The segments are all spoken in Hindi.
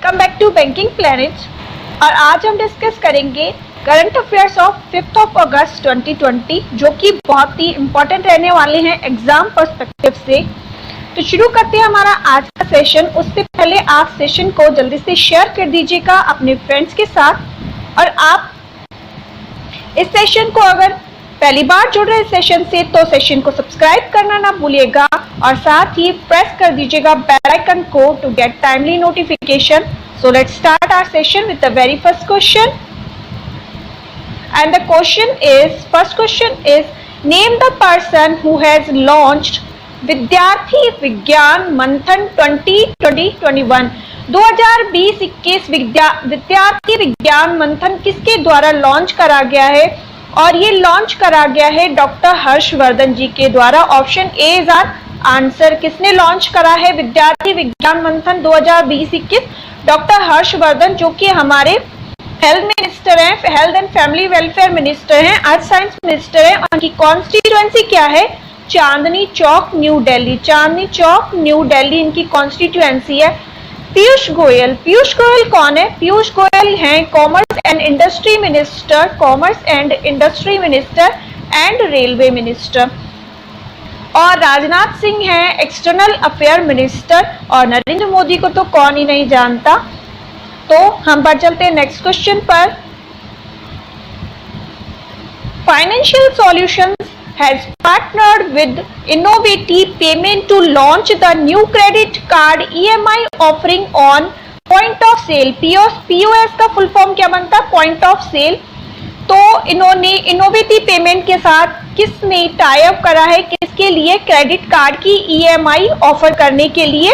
Welcome back to banking planet. और आज हम डिस्कस करेंगे करंट अफेयर्स ऑफ 5 अगस्त 2020 जो कि बहुत ही इम्पोर्टेंट रहने वाले हैं एग्जाम पर्सपेक्टिव से। तो शुरू करते हैं हमारा आज का सेशन। उससे पहले आप सेशन को जल्दी से शेयर कर दीजिएगा अपने फ्रेंड्स के साथ। और आप इस सेशन को अगर पहली बार जुड़ रहे सेशन से तो सेशन को सब्सक्राइब करना ना भूलिएगा और साथ ही प्रेस कर दीजिएगा बेल आइकन को to get timely notification. So let's start our session with the very first question and the question is first question is name the person who has launched Vidyarthi Vigyan मंथन 2020-21। 2020-21 विद्यार्थी विज्ञान मंथन किसके द्वारा लॉन्च करा गया है? और ये लॉन्च करा गया है डॉक्टर हर्षवर्धन जी के द्वारा। Option A is our answer. किसने लॉन्च करा है विद्यार्थी विज्ञान मंथन 2020-21? डॉक्टर हर्षवर्धन जो कि हमारे हेल्थ मिनिस्टर हैं, health and family welfare minister हैं, अर्थ साइंस मिनिस्टर हैं। उनकी कॉन्स्टिट्यूएंसी क्या है? चांदनी चौक न्यू दिल्ली। चांदनी चौक न्यू दिल्ली इनकी कॉन्स्टिट्यूएंसी है। पीयूष गोयल। पीयूष गोयल कौन है? पीयूष गोयल हैं commerce and industry minister, commerce and industry minister and railway minister. और राजनाथ सिंह हैं एक्सटर्नल अफेयर मिनिस्टर। और नरेंद्र मोदी को तो कौन ही नहीं जानता। तो हम बढ़ चलते हैं नेक्स्ट क्वेश्चन पर। Financial solutions has partnered with Innovative Payment to launch the new credit card EMI offering on point of sale। POS का फुल फॉर्म क्या बनता है? Point of sale. तो इन्होंने इनोवेटिव पेमेंट के साथ किसने टाई अप करा है? किसके लिए? क्रेडिट कार्ड की EMI ऑफर करने के लिए।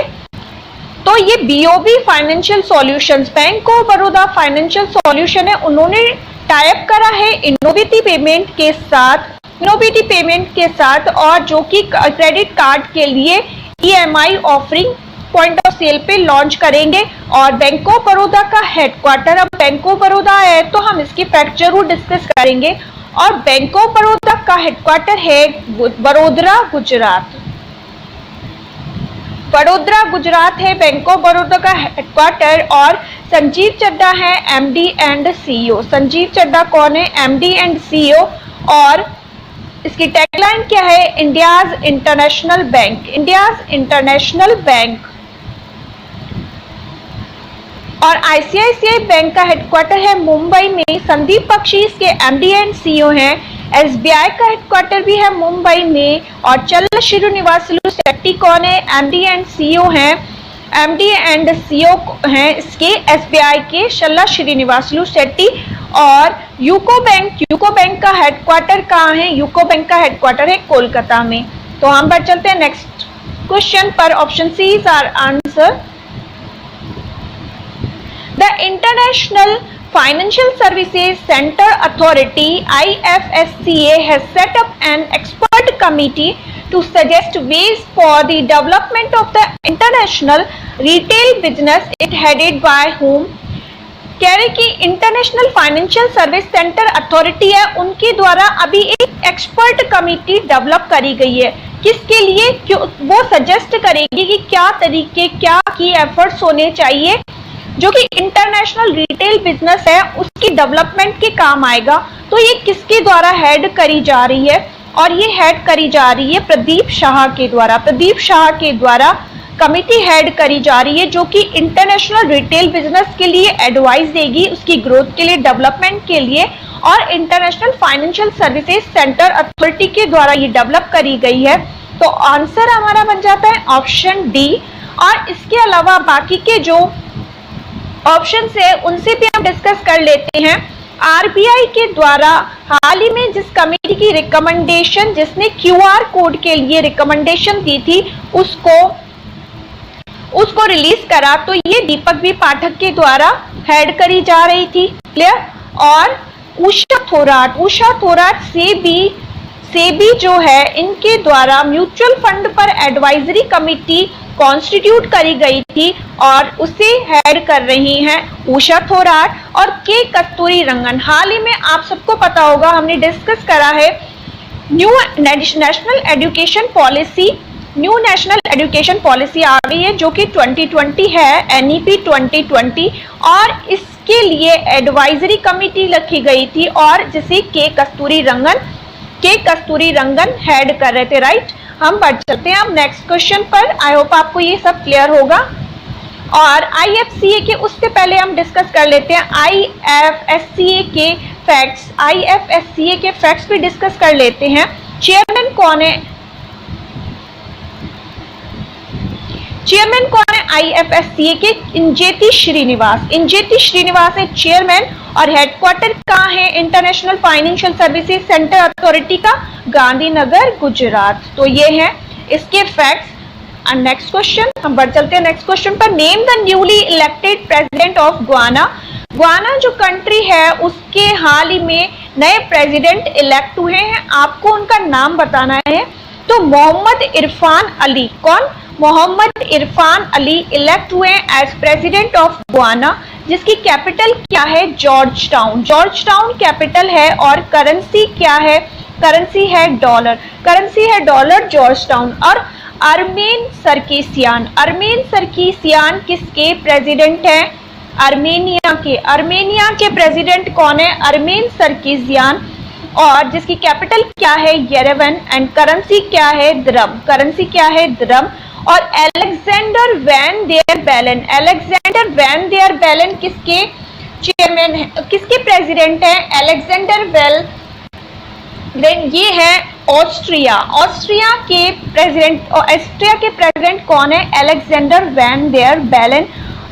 तो ये BOB financial solutions, bank of Baroda financial solution है, उन्होंने टाई अप करा है इनोवेटिव पेमेंट के साथ, इनोवेटिव पेमेंट के साथ, और जो कि क्रेडिट कार्ड के लिए EMI offering point of sale पे लॉन्च करेंगे। और बैंक ऑफ बड़ौदा का हेडक्वार्टर, अब बैंक ऑफ बड़ौदा है तो हम इसकी फैक्ट जरूर डिस्कस करेंगे। और बैंक ऑफ बड़ौदा का हेडक्वार्टर है वडोदरा गुजरात। वडोदरा गुजरात है बैंक ऑफ बड़ौदा का हेडक्वार्टर। और संजीव चड्ढा है MD and CEO। Sanjiv Chadha कौन है? MD and CEO। और इसकी टैगलाइन क्या है? India's international bank. India's international bank. और ICICI बैंक का हेडक्वार्टर है मुंबई में। संदीप बख्शी इसके MD एंड CEO हैं। SBI का हेडक्वार्टर भी है मुंबई में। और चल्ला श्रीनिवासलू शेट्टी कौन है? MD एंड CEO हैं। MD एंड CEO हैं इसके SBI के चल्ला श्रीनिवासलू शेट्टी। और यूको बैंक का हेडक्वार्टर कहाँ है? यूको बैंक का हेडक्वार्टर है कोलकाता में। तो हम बढ़ चलते हैं नेक्स्ट क्वेश्चन पर। Option C is our answer. The international financial services centre authority IFSCA has set up an expert committee to suggest ways for the development of the international retail business. It headed by whom? कह रहे कि international financial service centre authority है, उनके द्वारा अभी एक एक्सपर्ट कमेटी डेवलप करी गई है। किसके लिए? क्यों? वो सजेस्ट करेगी कि क्या तरीके, क्या की एफर्ट्स होने चाहिए जो कि इंटरनेशनल रिटेल बिजनेस है उसकी डेवलपमेंट के काम आएगा। तो ये किसके द्वारा हेड करी जा रही है? और ये हेड करी जा रही है प्रदीप शाह के द्वारा। प्रदीप शाह के द्वारा कमिटी हेड करी जा रही है जो कि इंटरनेशनल रिटेल बिजनेस के लिए एडवाइस देगी, उसकी ग्रोथ के लिए, डेवलपमेंट के लिए। और international financial services centre authority के द्वारा ये डेवलप करी गई है। तो आंसर हमारा बन जाता है ऑप्शन डी। और इसके अलावा बाकी के जो ऑप्शन है उनसे भी हम डिस्कस कर लेते हैं। RBI के द्वारा हाल ही में जिस कमेटी की रिकमेंडेशन, जिसने QR कोड के लिए रिकमेंडेशन दी थी, उसको रिलीज करा, तो ये दीपक बी पाठक के द्वारा हेड करी जा रही थी। क्लियर? और उषा थोराट से भी जो है इनके द्वारा म्यूचुअल फंड पर एडवाइजरी कमेटी कॉन्स्टिट्यूट करी गई थी और उसे हेड कर रही हैं उषा थोराट और के कस्तूरी रंगन। हाल ही में आप सबको पता होगा हमने डिस्कस करा है new national education policy new national education policy आ गई है जो कि 2020 है, NEP 2020, और इसके लिए एडवाइजरी कमेटी रखी गई थी और जिसे के कस्तूरी रंगन हेड कर रहे थे, राइट। हम बढ़ चलते हैं अब नेक्स्ट क्वेश्चन पर। आई होप आपको ये सब क्लियर होगा। और IFCA के उससे पहले हम डिस्कस कर लेते हैं IFSCA के फैक्ट्स। IFSCA के फैक्ट्स भी डिस्कस कर लेते हैं। चेयरमैन कौन है? चेयरमैन कौन है IFSCA के? इंजेति श्रीनिवास है चेयरमैन, और हेडक्वार्टर कहाँ है international financial services centre authority का? गांधीनगर, गुजरात। तो ये है इसके फैक्ट्स। एंड नेक्स्ट क्वेश्चन, हम बढ़ चलते हैं नेक्स्ट क्वेश्चन पर। Name the newly elected president of Guana. Guana जो कंट्री है उसके हाल ही में नए प्रेसिडेंट इलेक्ट हुए हैं, आपको उनका नाम बताना है। तो मोहम्मद इरफान अली, कौन? मोहम्मद इरफान अली इलेक्ट हुए एज प्रेसिडेंट ऑफ गुआना, जिसकी कैपिटल क्या है? जॉर्ज टाउन कैपिटल है, और करेंसी क्या है? करेंसी है डॉलर, जॉर्ज टाउन। और अरमेन सरकीसियान किसके प्रेसिडेंट हैं? अर्मेनिया के प्रेसिडेंट कौन है? अरमेन सरकीसियान, और जिसकी कैपिटल क्या है? येरेवन, एंड करेंसी क्या है? द्रम। और अलेक्जेंडर वैन देयर बेलन किसके चेयरमैन है, किसके प्रेसिडेंट है? अलेक्जेंडर ये है ऑस्ट्रिया के प्रेसिडेंट कौन है? अलेक्जेंडर वैन देयर बेलन।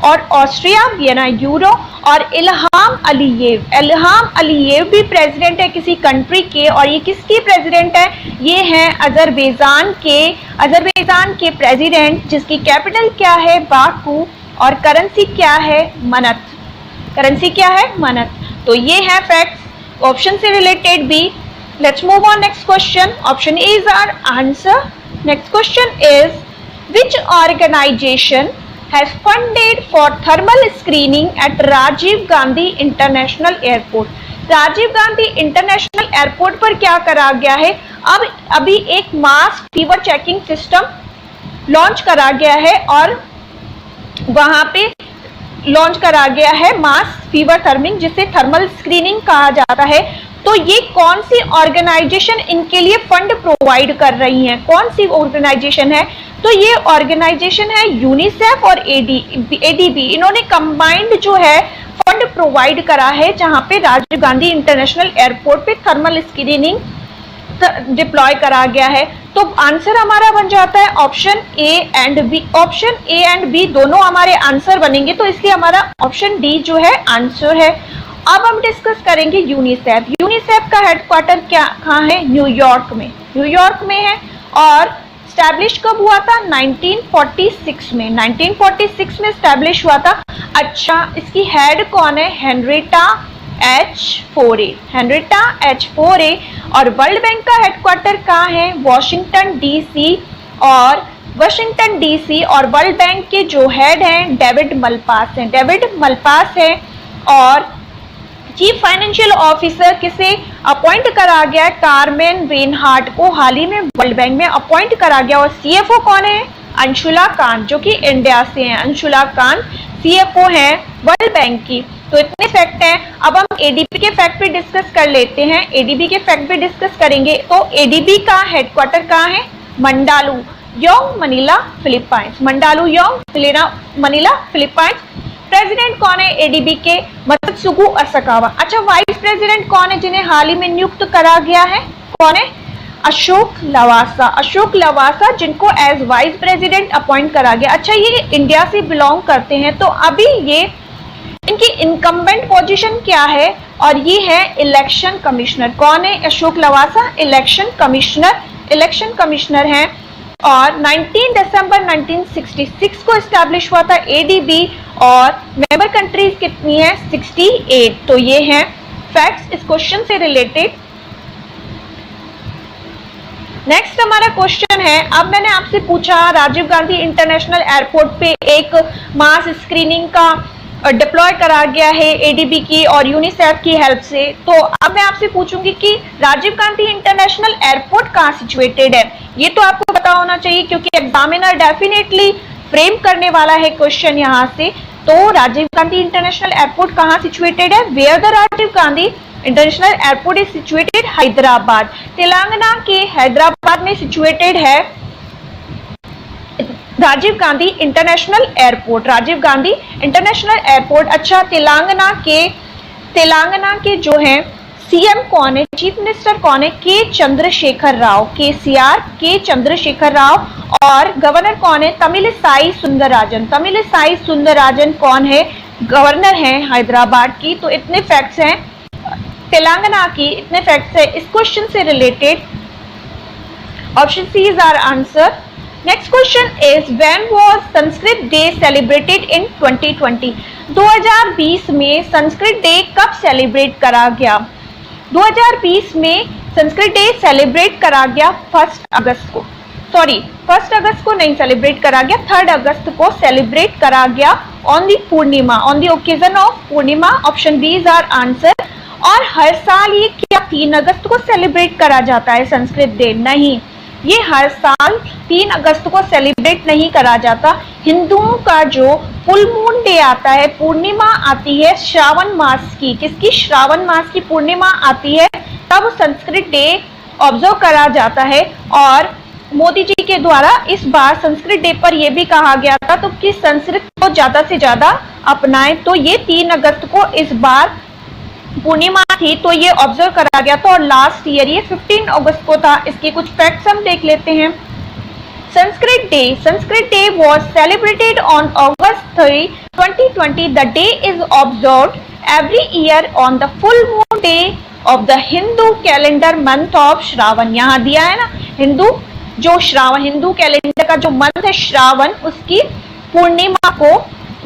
और ऑस्ट्रिया, वियना, यूरो। और इल्हाम अलीयेव भी प्रेसिडेंट है किसी कंट्री के, और ये किसकी प्रेसिडेंट है? ये है अजरबैजान के प्रेसिडेंट, जिसकी कैपिटल क्या है? बाकू, और करेंसी क्या है? मनत। तो ये है फैक्ट्स ऑप्शन से रिलेटेड भी। Let's move on next question. Option A is our answer. Next question is which organisation has funded for thermal screening at Rajiv Gandhi international airport. Rajiv Gandhi international airport पर क्या करा गया है? अभी एक mass fever checking system launch करा गया है, और वहां पे लॉन्च करा गया है मास फीवर थर्मिंग, जिसे थर्मल स्क्रीनिंग कहा जाता है। तो ये कौन सी ऑर्गेनाइजेशन इनके लिए फंड प्रोवाइड कर रही है? कौन सी ऑर्गेनाइजेशन है? तो ये ऑर्गेनाइजेशन है यूनिसेफ और एडीबी। इन्होंने कंबाइंड जो है फंड प्रोवाइड करा है, जहां पे राजीव गांधी इंटरनेशनल एयरपोर्ट पे थर्मल स्क्रीनिंग डिप्लॉय करा गया है। तो आंसर हमारा बन जाता है option A and B. Option A and B दोनों हमारे आंसर बनेंगे, तो इसलिए हमारा ऑप्शन डी जो है आंसर है। अब हम डिस्कस करेंगे यूनिसेफ का हेडक्वार्टर कहाँ है? न्यूयॉर्क में है, और स्टैब्लिश कब हुआ था? 1946 में। 1946 में स्टैब्लिश हुआ था। अच्छा, इसकी हेड कौन है? हेनरिटा एच फोरे। और वर्ल्ड बैंक का हेडक्वार्टर कहाँ है? Washington DC. और वर्ल्ड बैंक के जो हेड हैं डेविड मलपास है। और चीफ फाइनेंशियल ऑफिसर किसे अपॉइंट करा गया? कारमेन रेनहार्ट को हाल ही में वर्ल्ड बैंक में अपॉइंट करा गया। और सीएफओ कौन है? अंशुला कान, जो कि इंडिया से हैं। अंशुला कान सीएफओ हैं वर्ल्ड बैंक की। तो इतने फैक्ट हैं। अब हम एडीबी के फैक्ट भी डिस्कस कर लेते हैं। एडीबी के फैक्ट भी डिस्कस करेंगे। तो एडीबी का हेडक्वार्टर कहाँ है? मंडालू योंग, मनीला, फिलीपाइंस। प्रेसिडेंट कौन है एडीबी के? मतसुगु असाकावा। अच्छा, वाइस प्रेसिडेंट कौन है जिन्हें हाल ही में नियुक्त करा गया है? कौन है? अशोक लवासा, जिनको एज वाइस प्रेसिडेंट अपॉइंट करा गया। अच्छा, ये इंडिया से बिलोंग करते हैं, तो अभी ये इनकी इनकम्बेंट पोजीशन क्या है? और ये है इलेक्शन कमिश्नर। कौन है? अशोक लवासा इलेक्शन कमिश्नर हैं। और 19 दिसंबर 1966 को एस्टैब्लिश हुआ था एडीबी, और मेंबर कंट्रीज कितनी है? 68। तो ये हैं फैक्ट्स इस क्वेश्चन से रिलेटेड। नेक्स्ट हमारा क्वेश्चन है, अब मैंने आपसे पूछा राजीव गांधी इंटरनेशनल एयरपोर्ट पे एक मास स्क्रीनिंग का डिप्लॉय करा गया है एडीबी की और यूनिसेफ की हेल्प से। तो अब मैं आपसे पूछूंगी कि राजीव गांधी इंटरनेशनल एयरपोर्ट कहाँ सिचुएटेड है? ये तो आपको पता होना चाहिए क्योंकि एग्जामिनर डेफिनेटली फ्रेम करने वाला है क्वेश्चन यहाँ से। तो राजीव गांधी इंटरनेशनल एयरपोर्ट कहाँ सिचुएटेड है? Where the Rajiv Gandhi international airport is situated? Hyderabad. Telangana के हैदराबाद में सिचुएटेड है Rajiv Gandhi international airport. Rajiv Gandhi international airport. अच्छा, तेलंगाना के जो है सीएम कौन है, चीफ मिनिस्टर कौन है? के चंद्रशेखर राव, केसीआर, के चंद्रशेखर राव। और गवर्नर कौन है? तमिलिसाई सुंदरराजन। तमिलिसाई सुंदरराजन कौन है? गवर्नर है हैदराबाद की। तो इतने फैक्ट्स हैं तेलंगाना की, इतने फैक्ट्स है इस क्वेश्चन से related. Option C is our answer. Next question is when was Sanskrit day celebrated in 2020? 2020 में संस्कृत डे कब सेलिब्रेट करा गया? 2020 में संस्कृत डे सेलिब्रेट करा गया 1 अगस्त को। सॉरी, 1 अगस्त को नहीं सेलिब्रेट करा गया, 3 अगस्त को सेलिब्रेट करा गया on the Purnima, on the occasion of Purnima. Option B is our answer. और हर साल ये क्या 3 अगस्त को सेलिब्रेट करा जाता है संस्कृत डे? नहीं, ये हर साल 3 अगस्त को सेलिब्रेट नहीं करा जाता। हिंदुओं का जो फुल मून डे आता है, पूर्णिमा आती है श्रावण मास की, किसकी? श्रावण मास की पूर्णिमा आती है, तब संस्कृत डे ऑब्जर्व करा जाता है। और मोदी जी के द्वारा इस बार संस्कृत डे पर यह भी कहा गया था तो कि संस्कृत को ज्यादा से ज्यादा अपनाएं। तो ये 3 अगस्त को इस बार पूर्णिमा थी, तो ये ऑब्जर्व करा गया था। और लास्ट ईयर ये 15 अगस्त को था। इसके कुछ फैक्ट्स हम देख लेते हैं। Sanskrit day was celebrated on August 3, 2020. The day is observed every year on the full moon day of the Hindu calendar month of Shravan. यहाँ दिया है ना, हिंदू कैलेंडर का जो मंथ है श्रावण, उसकी पूर्णिमा को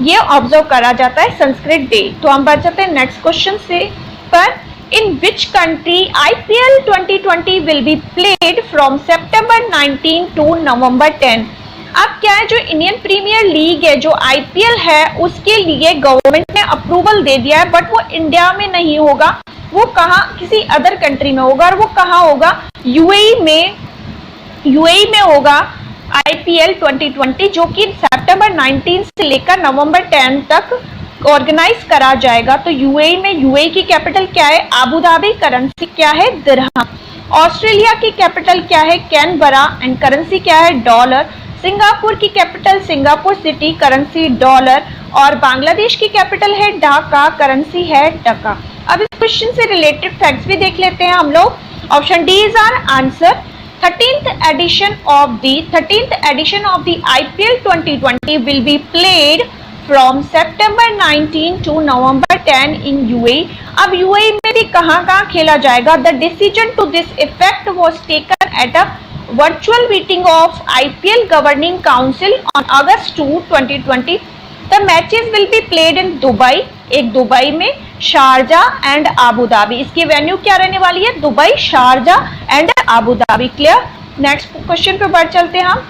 ये ऑब्जर्व करा जाता है संस्कृत डे। तो हम बढ़ जाते हैं नेक्स्ट क्वेश्चन से पर। In which country IPL 2020 will be played from September 19 to November 10? अब क्या है, जो इंडियन प्रीमियर लीग है, जो IPL है, उसके लिए गवर्नमेंट ने अप्रूवल दे दिया है, बट वो इंडिया में नहीं होगा, वो कहाँ, किसी अदर कंट्री में होगा। और वो कहाँ होगा? UAE में होगा IPL 2020, जो कि September 19 से लेकर November 10 तक ऑर्गेनाइज करा जाएगा। तो UAE में, UAE की कैपिटल क्या है? Abu Dhabi. करेंसी क्या है? दिरहम। ऑस्ट्रेलिया की कैपिटल क्या है? कैनबरा एंड करेंसी क्या है? डॉलर। सिंगापुर की capital Singapore city, currency dollar. और बांग्लादेश की कैपिटल है ढाका, करेंसी है टका। अब इस क्वेश्चन से रिलेटेड फैक्ट्स भी देख लेते हैं हम लोग। Option D is our answer. 13th edition of the IPL 2020 will be played from September 19 to November 10 in UAE. अब UAE में भी कहाँ खेला जाएगा? The decision to this effect was taken at a virtual meeting of IPL Governing Council on August 2, 2020. The matches will be played in Dubai, एक दुबई में, शारजा एंड आबू धाबी। इसकी वेन्यू क्या रहने वाली है? Dubai, Sharjah and Abu Dhabi. Clear? Next question पे बढ़ चलते हैं हम।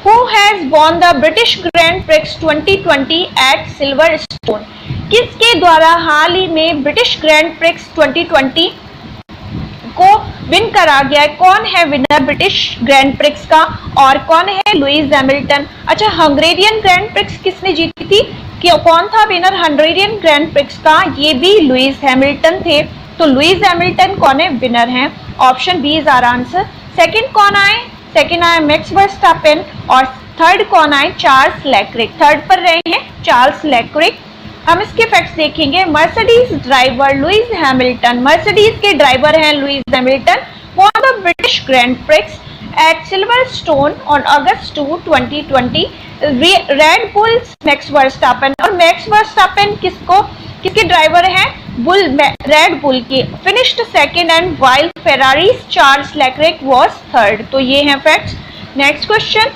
Who has won the British Grand Prix 2020 at Silverstone? किसके द्वारा हाल ही में ब्रिटिश ग्रैंड प्रिक्स 2020 को विन करा गया है? कौन है विनर ब्रिटिश ग्रैंड प्रिक्स का और कौन है? Lewis Hamilton. अच्छा, हंगेरियन ग्रैंड प्रिक्स किसने जीती थी? कौन था विनर हंगेरियन ग्रैंड प्रिक्स का? ये भी लुइस हैमिल्टन थे। तो लुइस हैमिल्टन कौन है? विनर है। Option B is our answer. Second कौन आए? सेकंड आए मैक्स वर्स्टैपेन। और थर्ड कौन आए? Charles LeClair. थर्ड पर रहे हैं चार्ल्स लेक्लेयर। हम इसके फैक्ट्स देखेंगे। Mercedes driver Lewis Hamilton, Mercedes के ड्राइवर हैं Lewis Hamilton, won the British Grand Prix at Silverstone on August 2, 2020. Red Bulls Max Verstappen. और मैक्स वर्स्टैपेन किसके ड्राइवर हैं? रेड बुल के। Finished second and while Ferraris Charles Leclerc was third. तो ये हैं फैक्ट्स। Next question.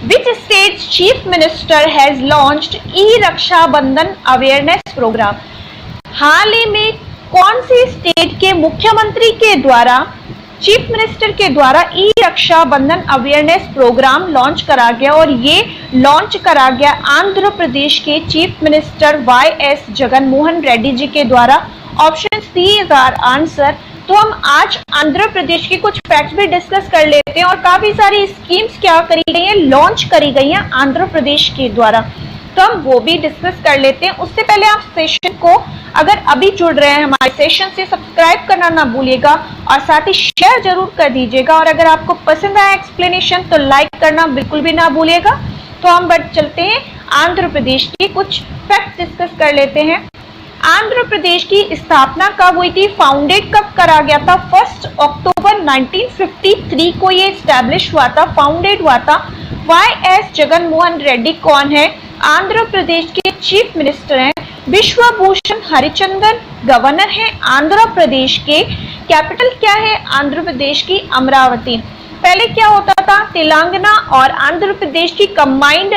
Which state's chief minister has launched e-रक्षा बंधन अवेयरनेस प्रोग्राम? हाल ही में कौन सी स्टेट के मुख्यमंत्री के द्वारा, चीफ मिनिस्टर के द्वारा ई रक्षा बंधन अवेयरनेस प्रोग्राम लॉन्च करा गया? और ये लॉन्च करा गया आंध्र प्रदेश के chief minister YS Jaganmohan Reddy ji के द्वारा। Option C is our answer. तो हम आज आंध्र प्रदेश के कुछ फैक्ट्स भी डिस्कस कर लेते हैं और काफी सारी स्कीम्स क्या करी गई हैं, लॉन्च करी गई हैं आंध्र प्रदेश के द्वारा, तो हम वो भी डिस्कस कर लेते हैं। उससे पहले आप सेशन को अगर अभी जुड़ रहे हैं हमारे सेशन से, सब्सक्राइब करना ना भूलिएगा और साथ ही शेयर जरूर कर दीजिएगा। और अगर आपको पसंद आया एक्सप्लेनेशन तो लाइक करना बिल्कुल भी ना भूलिएगा। तो हम बढ़ चलते हैं, आंध्र प्रदेश के कुछ फैक्ट डिस्कस कर लेते हैं। आंध्र प्रदेश की स्थापना कब हुई थी, फाउंडेड कब करा गया था? 1 अक्टूबर 1953 को ये स्टैब्लिश हुआ था, फाउंडेड हुआ था। YS जगनमोहन रेड्डी कौन है? आंध्र प्रदेश के चीफ मिनिस्टर हैं। विश्वभूषण हरिचंदन गवर्नर हैं आंध्र प्रदेश के। कैपिटल क्या है आंध्र प्रदेश की? अमरावती। पहले क्या होता था, तेलंगाना और आंध्र प्रदेश की कंबाइंड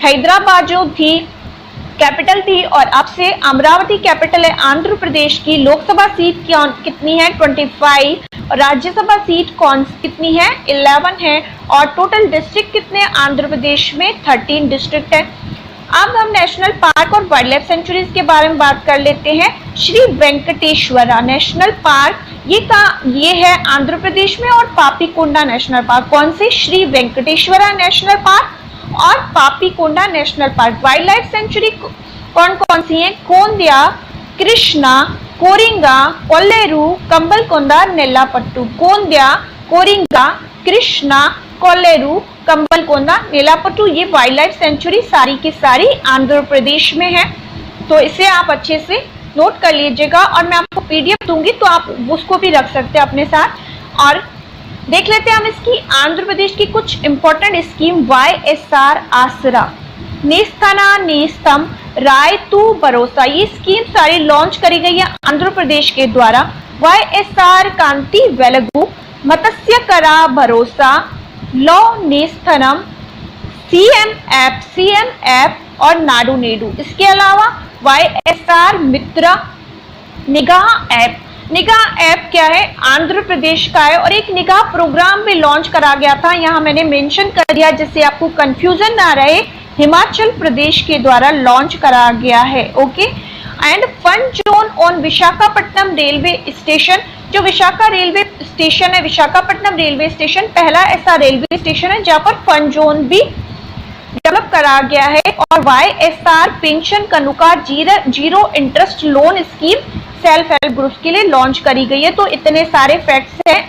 हैदराबाद जो थी कैपिटल थी, और अब से अमरावती कैपिटल है आंध्र प्रदेश की। लोकसभा सीट कितनी है? 25। और राज्यसभा सीट कितनी है? 11 है। और टोटल डिस्ट्रिक्ट कितने आंध्र प्रदेश में? 13 डिस्ट्रिक्ट है। अब हम नेशनल पार्क और वाइल्ड लाइफ सेंचुरीज के बारे में बात कर लेते हैं। श्री वेंकटेश्वरा नेशनल पार्क ये है आंध्र प्रदेश में, और पापीकोंडा नेशनल पार्क कौन से? श्री वेंकटेश्वरा नेशनल पार्क और Papikonda national park. Wild life sanctuary कौन कौन सी है? कोंदिया, कृष्णा, कोरिंगा, कोल्लेरू, कंबलकोंडा, नेल्लापट्टू। कोंदिया, कोरिंगा, कृष्णा, कोल्लेरू, कंबलकोंडा, नेल्लापट्टू, ये वाइल्ड लाइफ सेंचुरी सारी की सारी आंध्र प्रदेश में है। तो इसे आप अच्छे से नोट कर लीजिएगा, और मैं आपको PDF दूंगी तो आप उसको भी रख सकते हैं अपने साथ। और देख लेते हैं हम इसकी आंध्र प्रदेश की कुछ इंपॉर्टेंट स्कीम। YSR आसरा, नेस्ताना नेस्तम, रायतू भरोसा, ये स्कीम सारी लॉन्च करी गई है आंध्र प्रदेश के द्वारा। YSR कांति वेलगू, मत्स्य करा भरोसा, लॉ नेस्तनम, CM ऐप और नाडू नेडू। इसके अलावा YSR मित्रा, निगाह ऐप। निगाह ऐप क्या है? आंध्र प्रदेश का है, और एक निगाह प्रोग्राम भी लॉन्च करा गया था, यहाँ मैंने मेंशन कर दिया जिससे आपको कंफ्यूजन ना रहे, हिमाचल प्रदेश के द्वारा लॉन्च करा गया है। Okay. And fun zone on Visakhapatnam railway station, जो विशाखा रेलवे स्टेशन है, विशाखापट्टनम रेलवे स्टेशन पहला ऐसा रेलवे स्टेशन है जहाँ पर फन जोन भी डेवलप करा गया है। और YSR pension Kanuka zero interest loan scheme self help groups के लिए लॉन्च करी गई है। तो इतने सारे फैक्ट्स हैं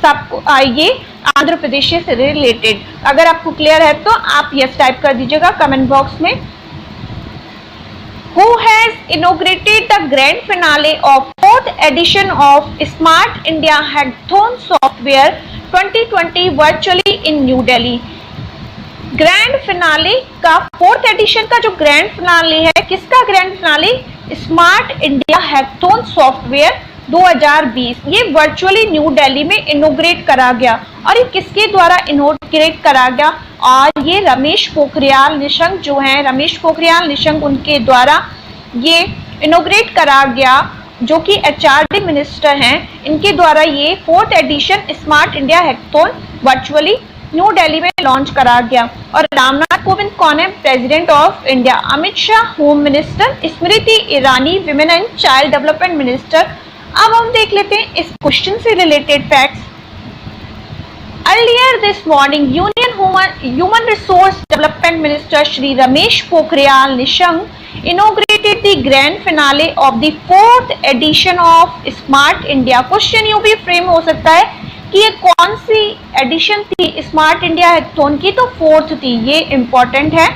सबको ये आंध्र प्रदेश से रिलेटेड। अगर आपको क्लियर है तो आप यस टाइप कर दीजिएगा कमेंट बॉक्स में। Who has inaugurated the grand finale of 4th edition of Smart India Hackathon Software 2020 virtually in New Delhi? Grand finale का 4th एडिशन का जो ग्रैंड फिनाले है, किसका grand finale? Smart India hackathon software 2020, ये वर्चुअली न्यू दिल्ली में इनोग्रेट करा गया। और ये किसके द्वारा इनोग्रेट करा गया? और ये रमेश पोखरियाल निशंक जो हैं, रमेश पोखरियाल निशंक उनके द्वारा ये इनोग्रेट करा गया, जो कि HRD मिनिस्टर हैं, इनके द्वारा ये 4th edition smart India hackathon virtually new Delhi में लॉन्च करा गया। और रामनाथ कोविंद कौन है? President of India. Amit Shah home minister, Smriti Irani women and child development minister. अब हम देख लेते हैं इस क्वेश्चन से related facts. Earlier this morning union human resource development minister Shri Ramesh Pokhriyal Nishank inaugurated the grand finale of the 4th edition of smart India. Question यूं भी फ्रेम हो सकता है कि ये कौन सी एडिशन थी स्मार्ट इंडिया हैकाथॉन की? तो 4th थी, ये इंपॉर्टेंट है।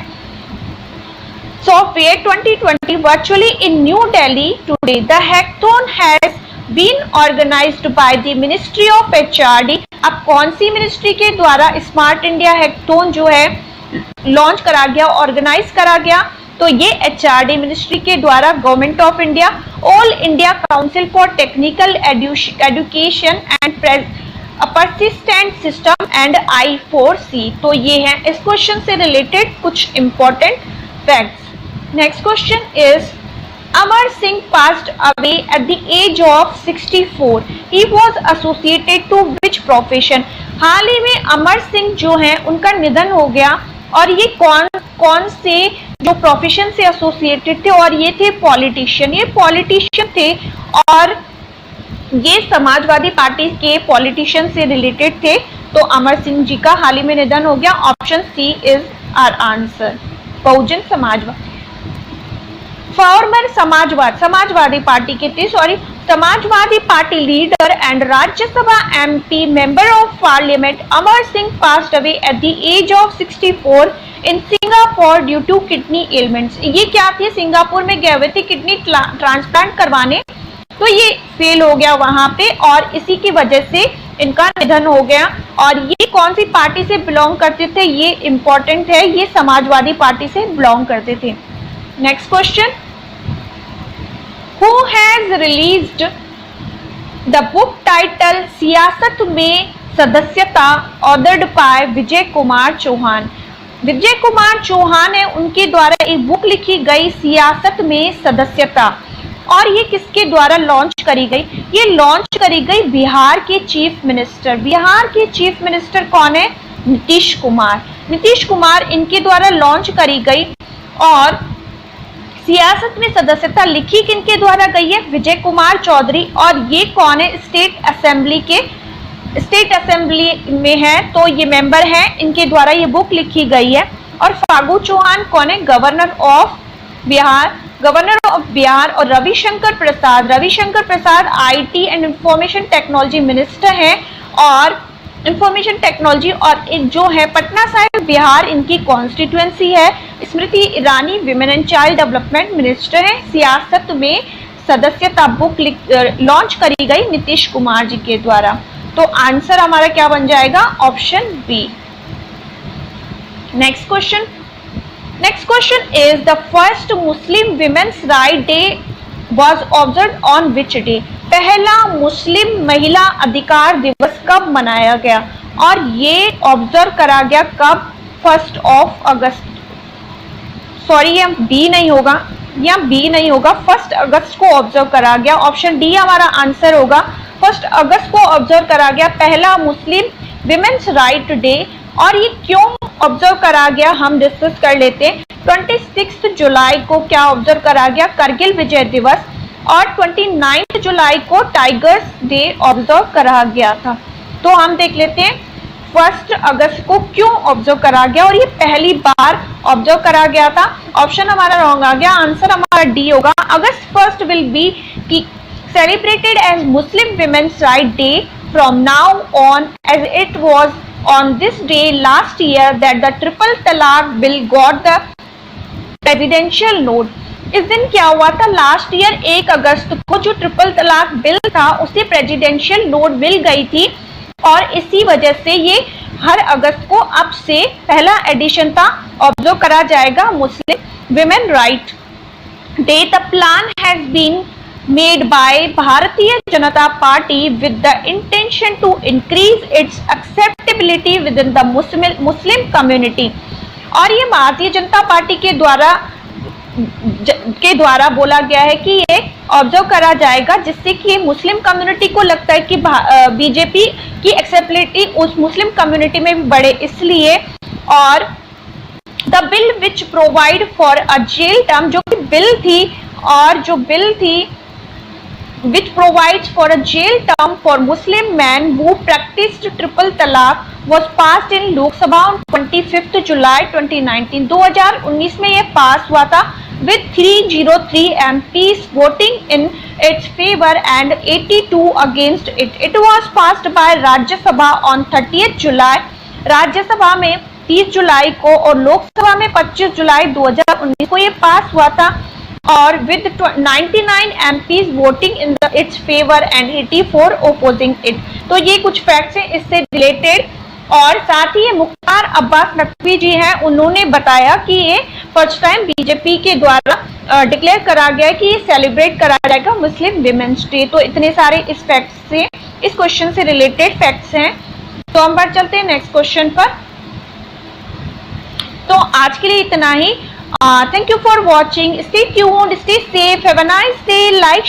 Software 2020 virtually in New Delhi today. The hackathon has been organized by the Ministry of HRD. अब कौन सी मिनिस्ट्री के द्वारा स्मार्ट इंडिया हैकाथॉन जो है लॉन्च करा गया, ऑर्गेनाइज करा गया? तो ये HRD मिनिस्ट्री के द्वारा government of India, all India council for technical education and persistent system and I4C। तो ये है इस क्वेश्चन से रिलेटेड कुछ important facts. Next question is Amar Singh passed away at the age of 64. He was associated to which profession? हाल ही में अमर सिंह जो हैं उनका निधन हो गया, और ये कौन से जो प्रोफेशन से एसोसिएटेड थे? और ये थे पॉलिटिशियन, ये पॉलिटिशियन थे। और ये समाजवादी पार्टी के पॉलिटिशियन से रिलेटेड थे। तो अमर सिंह जी का हाल ही में निधन हो गया। Option C is our answer. Bahujan Samajwad, former Samajwadi party के थे, Samajwadi party leader and Rajya Sabha MP member of parliament Amar Singh passed away at the age of 64 in Singapore due to kidney ailments. ये क्या थे, सिंगापुर में गए हुए थे किडनी ट्रांसप्लांट करवाने, तो ये फेल हो गया वहां पे और इसी की वजह से इनका निधन हो गया। और ये कौन सी पार्टी से बिलोंग करते थे, ये इंपॉर्टेंट है, ये समाजवादी पार्टी से बिलोंग करते थे। Next question, who has released the book title सियासत में सदस्यता ऑर्डर्ड बाय विजय कुमार चौहान। विजय कुमार चौहान है, उनके द्वारा एक बुक लिखी गई सियासत में सदस्यता, और ये किसके द्वारा लॉन्च करी गई, ये लॉन्च करी गई बिहार के चीफ मिनिस्टर। बिहार के चीफ मिनिस्टर कौन है, नीतीश कुमार। नीतीश कुमार इनके द्वारा लॉन्च करी गई। और सियासत में सदस्यता लिखी किनके द्वारा गई है, विजय कुमार चौधरी। और ये कौन है, स्टेट असेंबली में है, तो ये मेंबर है, इनके द्वारा ये बुक लिखी गई है। और फागू चौहान कौन है, गवर्नर ऑफ बिहार। और Ravishankar Prasad IT and information technology minister हैं। और इंफॉर्मेशन टेक्नोलॉजी और जो है पटना साहिब बिहार इनकी कॉन्स्टिट्यूएंसी है। Smriti Irani women and child development minister है। सियासत में सदस्यता बुक लॉन्च करी गई नीतीश कुमार जी के द्वारा। तो आंसर हमारा क्या बन जाएगा, option B. Next question is the first Muslim Women's Right Day was observed on which day? पहला मुस्लिम महिला अधिकार दिवस कब मनाया गया, और ये ऑब्जर्व करा गया कब, 1 अगस्त। सॉरी, ये बी नहीं होगा, 1 अगस्त को ऑब्जर्व करा गया। ऑप्शन डी हमारा आंसर होगा। 1 अगस्त को ऑब्जर्व करा गया पहला मुस्लिम विमेन्स राइट डे। और ये क्यों ऑब्जर्व करा गया हम डिस्कस कर लेते हैं। 26 जुलाई को क्या ऑब्जर्व करा गया, करगिल विजय दिवस। और 29 जुलाई को टाइगर्स डे ऑब्जर्व करा गया था। तो हम देख लेते हैं 1 अगस्त को क्यों ऑब्जर्व करा गया, और ये पहली बार ऑब्जर्व करा गया था। ऑप्शन हमारा रॉन्ग आ गया, आंसर हमारा डी होगा। August 1 will be celebrated as Muslim Women's Right Day from now on, as it was on this day last year that the Triple Talaq bill got the presidential note. इस दिन क्या हुआ था, लास्ट ईयर 1 अगस्त को जो ट्रिपल तलाक बिल था उसे प्रेसिडेंशियल नोट मिल गई थी। और इसी वजह से ये हर अगस्त को अब से पहला एडिशन था, ऑब्जर्व करा जाएगा Muslim women right day. The plan has been made by Bharatiya Janata Party with the intention to increase its acceptability within the Muslim community. और ये भारतीय जनता पार्टी के द्वारा बोला गया है कि ये ऑब्जर्व करा जाएगा, जिससे कि मुस्लिम कम्युनिटी को लगता है कि बीजेपी की एक्सेप्टेबिलिटी उस मुस्लिम कम्युनिटी में भी बढ़े, इसलिए। और the bill which provide for a jail term, जो कि बिल थी, और जो बिल थी which provides for a jail term for Muslim men who practiced triple talaq was passed in Lok Sabha on 25 July 2019. 2019 में ये पास हुआ था with 303 MPs voting in its favor and 82 against it. It was passed by Rajya Sabha on 30th July. राज्य सभा में 30 जुलाई को और लोक सभा में 25 जुलाई 2019 को ये पास हुआ था। और with 99 MPs voting in its favor and 84 opposing it. तो ये कुछ फैक्ट्स हैं इससे रिलेटेड। और साथ ही ये मुख्तार अब्बास नकवी जी हैं, उन्होंने बताया कि ये फर्स्ट टाइम बीजेपी के द्वारा डिक्लेयर करा गया है कि ये सेलिब्रेट करा जाएगा मुस्लिम विमेन्स डे। तो इतने सारे इस फैक्ट्स से, इस क्वेश्चन से रिलेटेड फैक्ट्स हैं। तो हम बढ़ चलते हैं नेक्स्ट क्वेश्चन पर। तो आज के लिए इतना ही। Thank you for watching. Stay tuned, stay safe, have a nice day. Like,